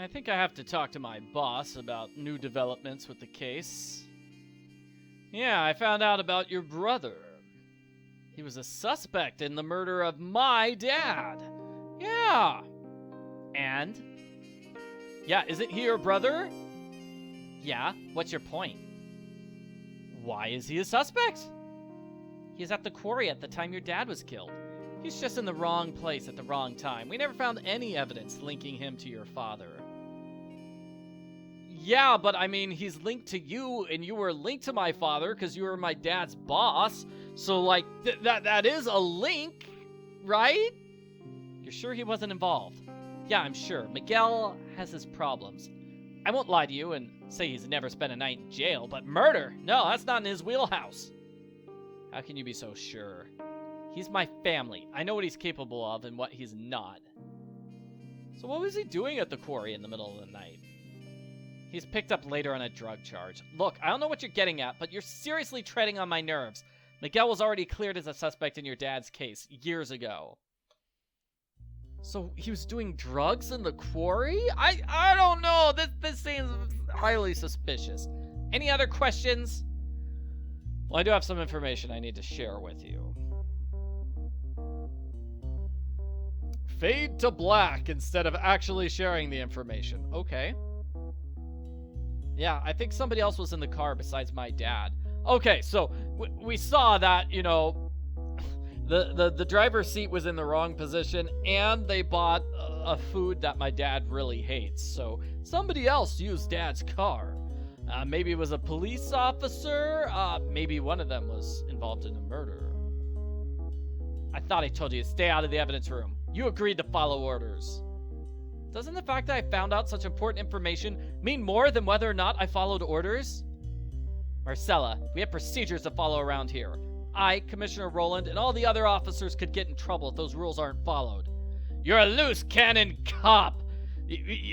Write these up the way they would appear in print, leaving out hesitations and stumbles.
I think I have to talk to my boss about new developments with the case. Yeah, I found out about your brother. He was a suspect in the murder of my dad. Yeah. And? Yeah, isn't he your brother? Yeah, what's your point? Why is he a suspect? He was at the quarry at the time your dad was killed. He's just in the wrong place at the wrong time. We never found any evidence linking him to your father. Yeah, but I mean, he's linked to you, and you were linked to my father because you were my dad's boss. So, like, that is a link, right? You're sure he wasn't involved? Yeah, I'm sure. Miguel has his problems. I won't lie to you and say he's never spent a night in jail, but murder? No, that's not in his wheelhouse. How can you be so sure? He's my family. I know what he's capable of and what he's not. So what was he doing at the quarry in the middle of the night? He's picked up later on a drug charge. Look, I don't know what you're getting at, but you're seriously treading on my nerves. Miguel was already cleared as a suspect in your dad's case years ago. So he was doing drugs in the quarry? I don't know. This seems highly suspicious. Any other questions? Well, I do have some information I need to share with you. Fade to black instead of actually sharing the information. Okay. Yeah, I think somebody else was in the car besides my dad. Okay, so we saw that, you know, the driver's seat was in the wrong position, and they bought a food that my dad really hates. So somebody else used Dad's car. Maybe it was a police officer. Maybe one of them was involved in a murder. I thought I told you to stay out of the evidence room. You agreed to follow orders. Doesn't the fact that I found out such important information mean more than whether or not I followed orders? Marcella, we have procedures to follow around here. I, Commissioner Roland, and all the other officers could get in trouble if those rules aren't followed. You're a loose cannon cop.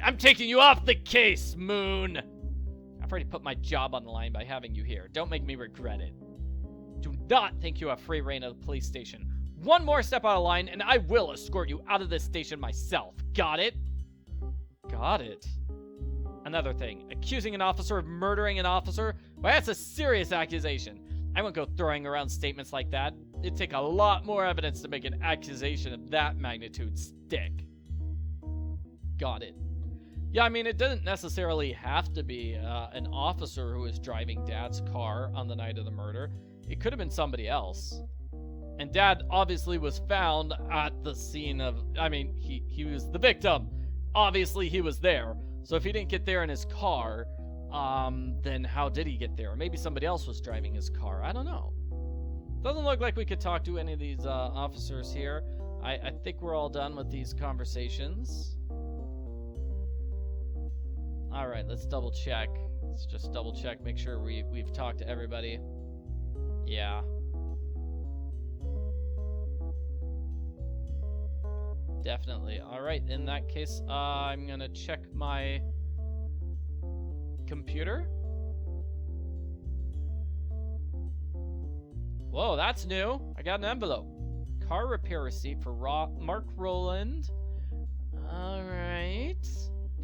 I'm taking you off the case, Moon. I've already put my job on the line by having you here. Don't make me regret it. Do not think you have free reign of the police station. One more step out of line, and I will escort you out of this station myself. Got it? Got it. Another thing, accusing an officer of murdering an officer? Well, that's a serious accusation. I won't go throwing around statements like that. It'd take a lot more evidence to make an accusation of that magnitude stick. Got it. Yeah, I mean, it doesn't necessarily have to be an officer who was driving Dad's car on the night of the murder. It could have been somebody else. And Dad obviously was found at the scene of... I mean, he was the victim. Obviously, he was there. So if he didn't get there in his car, then how did he get there? Or maybe somebody else was driving his car. I don't know. Doesn't look like we could talk to any of these officers here. I think we're all done with these conversations. Alright, let's double check. Let's just double check, make sure we've talked to everybody. Yeah. Definitely. Alright, in that case, I'm gonna check my computer. Whoa, that's new. I got an envelope. Car repair receipt for Mark Roland. Alright.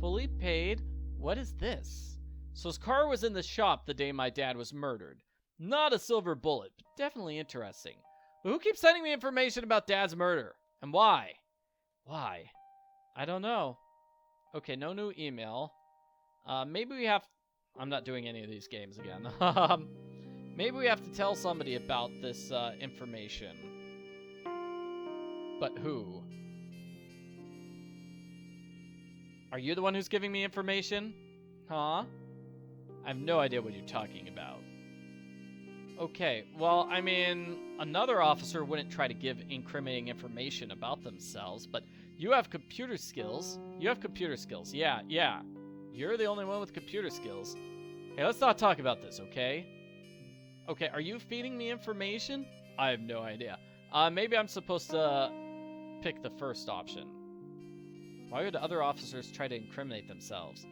Fully paid. What is this? So his car was in the shop the day my dad was murdered. Not a silver bullet, but definitely interesting. But who keeps sending me information about Dad's murder? And why? Why? I don't know. Okay, no new email. Maybe we have... I'm not doing any of these games again. Maybe we have to tell somebody about this information. But who? Are you the one who's giving me information? Huh? I have no idea what you're talking about. Okay, well, I mean, another officer wouldn't try to give incriminating information about themselves, but you have computer skills. You have computer skills. Yeah. You're the only one with computer skills. Hey, let's not talk about this, okay? Okay, are you feeding me information? I have no idea. Maybe I'm supposed to pick the first option. Why would other officers try to incriminate themselves?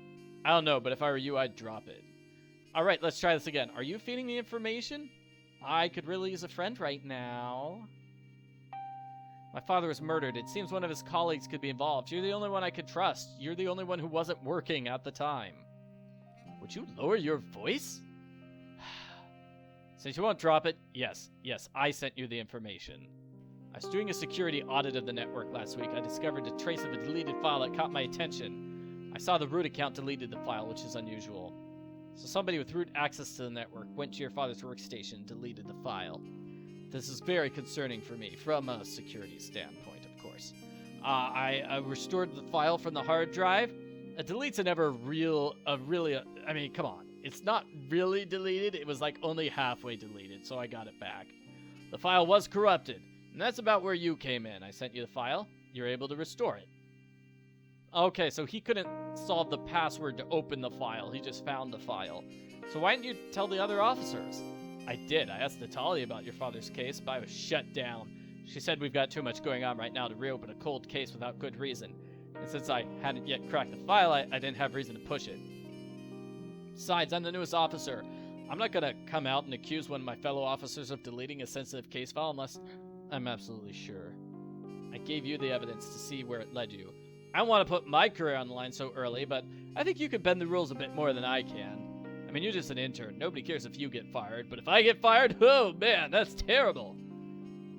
I don't know, but if I were you, I'd drop it. Alright, let's try this again. Are you feeding me information? I could really use a friend right now. My father was murdered. It seems one of his colleagues could be involved. You're the only one I could trust. You're the only one who wasn't working at the time. Would you lower your voice? Since you won't drop it, yes, I sent you the information. I was doing a security audit of the network last week. I discovered a trace of a deleted file that caught my attention. I saw the root account deleted the file, which is unusual. So somebody with root access to the network went to your father's workstation and deleted the file. This is very concerning for me, from a security standpoint, of course. I restored the file from the hard drive. A delete's I mean, come on. It's not really deleted. It was like only halfway deleted, so I got it back. The file was corrupted, and that's about where you came in. I sent you the file. You're able to restore it. Okay, so he couldn't solve the password to open the file. He just found the file. So why didn't you tell the other officers? I did. I asked Natalia about your father's case, but I was shut down. She said we've got too much going on right now to reopen a cold case without good reason. And since I hadn't yet cracked the file, I didn't have reason to push it. Besides, I'm the newest officer. I'm not going to come out and accuse one of my fellow officers of deleting a sensitive case file unless I'm absolutely sure. I gave you the evidence to see where it led you. I don't want to put my career on the line so early, but I think you could bend the rules a bit more than I can. I mean, you're just an intern. Nobody cares if you get fired, but if I get fired, oh man, that's terrible.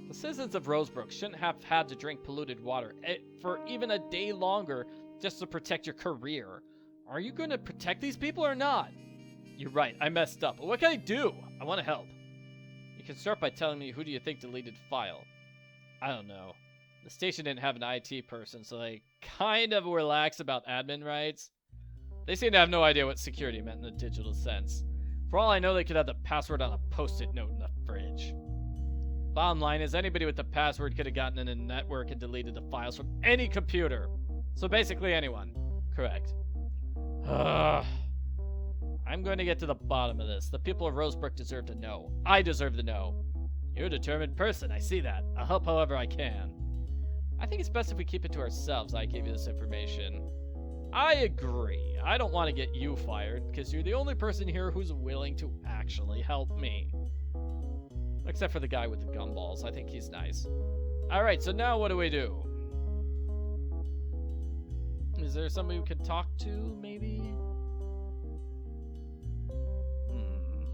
The citizens of Rosebrook shouldn't have had to drink polluted water for even a day longer just to protect your career. Are you going to protect these people or not? You're right, I messed up. But what can I do? I want to help. You can start by telling me who do you think deleted file. I don't know. The station didn't have an IT person, so they kind of were lax about admin rights. They seem to have no idea what security meant in the digital sense. For all I know, they could have the password on a post-it note in the fridge. Bottom line is, anybody with the password could have gotten in a network and deleted the files from any computer. So basically anyone. Correct. I'm going to get to the bottom of this. The people of Rosebrook deserve to know. I deserve to know. You're a determined person, I see that. I'll help however I can. I think it's best if we keep it to ourselves. I gave you this information. I agree. I don't want to get you fired, because you're the only person here who's willing to actually help me. Except for the guy with the gumballs. I think he's nice. Alright, so now what do we do? Is there somebody we can talk to, maybe?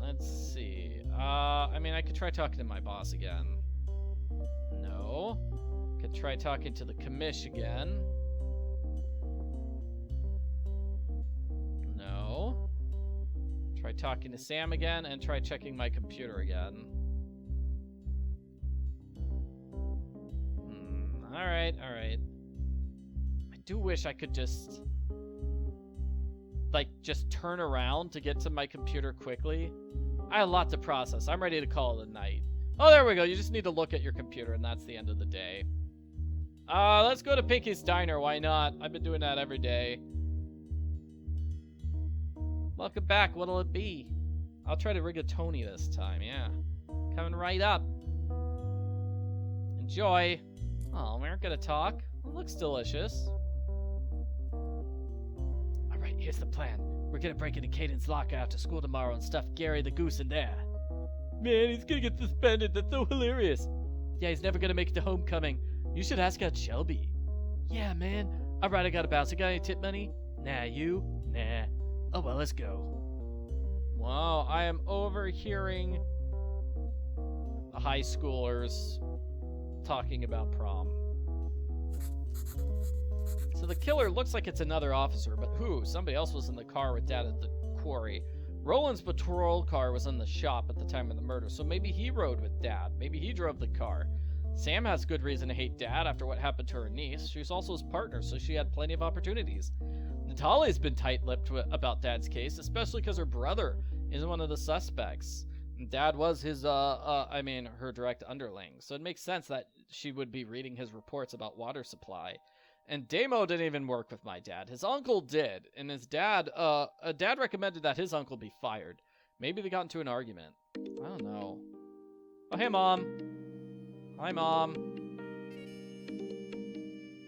Let's see. I mean, I could try talking to my boss again. No. Could try talking to the commish again. No. Try talking to Sam again, and try checking my computer again. Alright. I do wish I could just turn around to get to my computer quickly. I have a lot to process. I'm ready to call it a night. Oh, there we go. You just need to look at your computer, and that's the end of the day. Let's go to Pinky's Diner. Why not? I've been doing that every day. Welcome back. What'll it be? I'll try to rigatoni this time, yeah. Coming right up. Enjoy. Oh, we aren't gonna talk. It looks delicious. Alright, here's the plan. We're gonna break into Caden's locker after school tomorrow and stuff Gary the Goose in there. Man, he's gonna get suspended. That's so hilarious. Yeah, he's never gonna make it to homecoming. You should ask out Shelby. Yeah, man. Alright, I gotta bounce. I got any tip money? Nah, you? Nah. Oh, well, let's go. Wow, I am overhearing the high schoolers talking about prom. So the killer looks like it's another officer, but who? Somebody else was in the car with Dad at the quarry. Roland's patrol car was in the shop at the time of the murder, so maybe he rode with Dad. Maybe he drove the car. Sam has good reason to hate Dad after what happened to her niece. She was also his partner, so she had plenty of opportunities. Natalia's been tight-lipped about Dad's case, especially because her brother is one of the suspects. And Dad was her direct underling, so it makes sense that she would be reading his reports about water supply. And Damo didn't even work with my dad. His uncle did, and his dad, Dad recommended that his uncle be fired. Maybe they got into an argument. I don't know. Oh, hey, Mom. Hi, Mom.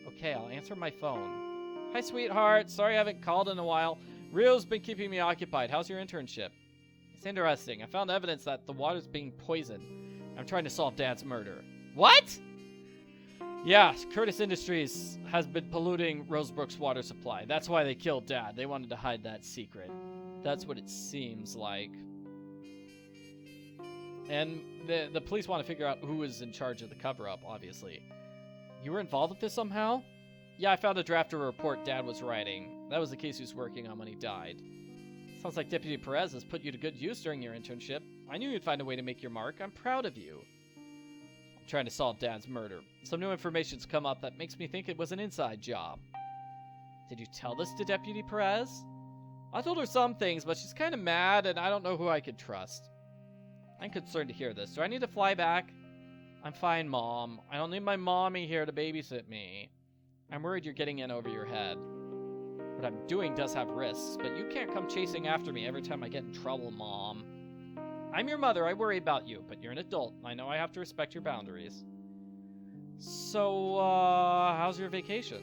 Okay, I'll answer my phone. Hi, sweetheart. Sorry I haven't called in a while. Rio's been keeping me occupied. How's your internship? It's interesting. I found evidence that the water's being poisoned. I'm trying to solve Dad's murder. What? Yeah, Curtis Industries has been polluting Rosebrook's water supply. That's why they killed Dad. They wanted to hide that secret. That's what it seems like. And the police want to figure out who is in charge of the cover-up, obviously. You were involved with this somehow? Yeah, I found a draft of a report Dad was writing. That was the case he was working on when he died. Sounds like Deputy Perez has put you to good use during your internship. I knew you'd find a way to make your mark. I'm proud of you. I'm trying to solve Dad's murder. Some new information's come up that makes me think it was an inside job. Did you tell this to Deputy Perez? I told her some things, but she's kind of mad, and I don't know who I could trust. I'm concerned to hear this. Do I need to fly back? I'm fine, Mom. I don't need my mommy here to babysit me. I'm worried you're getting in over your head. What I'm doing does have risks, but you can't come chasing after me every time I get in trouble, Mom. I'm your mother. I worry about you, but you're an adult. I know I have to respect your boundaries. So, how's your vacation?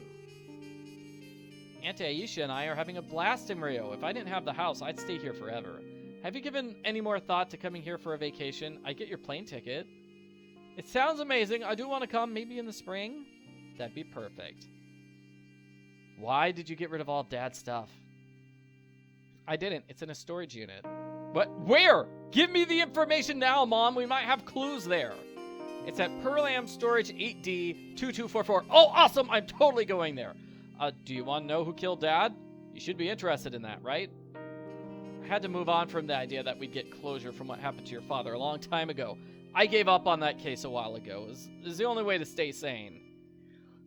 Auntie Aisha and I are having a blast in Rio. If I didn't have the house, I'd stay here forever. Have you given any more thought to coming here for a vacation? I'd get your plane ticket. It sounds amazing. I do want to come, maybe in the spring. That'd be perfect. Why did you get rid of all Dad's stuff? I didn't. It's in a storage unit. What? Where? Give me the information now, Mom. We might have clues there. It's at Pearlam Storage 8D2244. Oh, awesome. I'm totally going there. Do you want to know who killed Dad? You should be interested in that, right? I had to move on from the idea that we'd get closure from what happened to your father a long time ago. I gave up on that case a while ago. It was the only way to stay sane.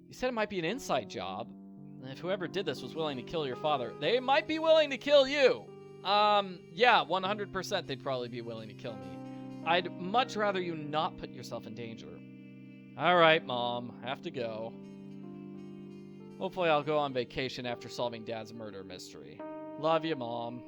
You said it might be an inside job. If whoever did this was willing to kill your father, they might be willing to kill you. Yeah, 100% they'd probably be willing to kill me. I'd much rather you not put yourself in danger. All right, Mom. Have to go. Hopefully I'll go on vacation after solving Dad's murder mystery. Love you, Mom.